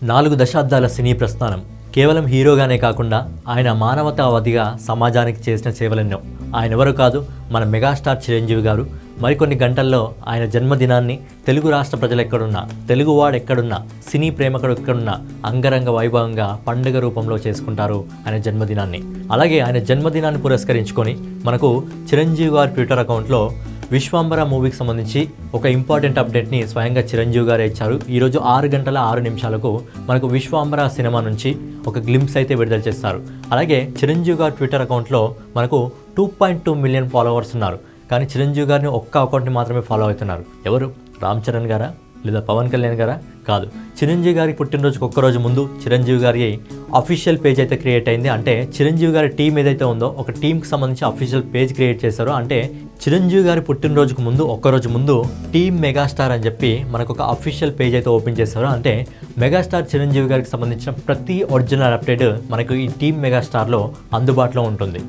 4 దశాబ్దాల సినీ ప్రస్థానం. కేవలం హీరోగానే కాకుండా ఆయన మానవతావాదిగా సమాజానికి చేసిన సేవలెన్నో. ఆయన ఎవరు కాదు, మన మెగాస్టార్ చిరంజీవి గారు. మరికొన్ని గంటల్లో ఆయన జన్మదినాన్ని తెలుగు రాష్ట్ర ప్రజలు ఎక్కడున్నా, తెలుగువాడు ఎక్కడున్నా, సినీ ప్రేమకుడు ఎక్కడున్నా అంగరంగ వైభవంగా పండుగ రూపంలో చేసుకుంటారు ఆయన జన్మదినాన్ని. అలాగే ఆయన జన్మదినాన్ని పురస్కరించుకొని మనకు చిరంజీవి గారి ట్విట్టర్ అకౌంట్లో విశ్వాంబర మూవీకి సంబంధించి ఒక ఇంపార్టెంట్ అప్డేట్ని స్వయంగా చిరంజీవి గారే ఇచ్చారు. ఈరోజు 6:06 మనకు విశ్వాంబర సినిమా నుంచి ఒక గ్లింప్స్ అయితే విడుదల చేస్తారు. అలాగే చిరంజీవి గారి ట్విట్టర్ అకౌంట్లో మనకు 2.2 మిలియన్ ఫాలోవర్స్ ఉన్నారు. కానీ చిరంజీవి గారిని ఒక్క అకౌంట్ని మాత్రమే ఫాలో అవుతున్నారు. ఎవరు? రామ్ చరణ్ గారా లేదా పవన్ కళ్యాణ్ గారా? కాదు. చిరంజీవి గారి పుట్టినరోజుకి ఒక్కరోజు ముందు చిరంజీవి గారి అఫీషియల్ పేజ్ అయితే క్రియేట్ అయింది. అంటే చిరంజీవి గారి టీం ఏదైతే ఉందో ఒక టీంకి సంబంధించి అఫీషియల్ పేజ్ క్రియేట్ చేశారో, అంటే చిరంజీవి గారి పుట్టినరోజుకు ముందు ఒక్కరోజు ముందు టీమ్ మెగాస్టార్ అని చెప్పి మనకు ఒక అఫీషియల్ పేజ్ అయితే ఓపెన్ చేశారు. అంటే మెగాస్టార్ చిరంజీవి గారికి సంబంధించిన ప్రతి ఒరిజినల్ అప్డేట్ మనకు ఈ టీమ్ మెగాస్టార్లో అందుబాటులో ఉంటుంది.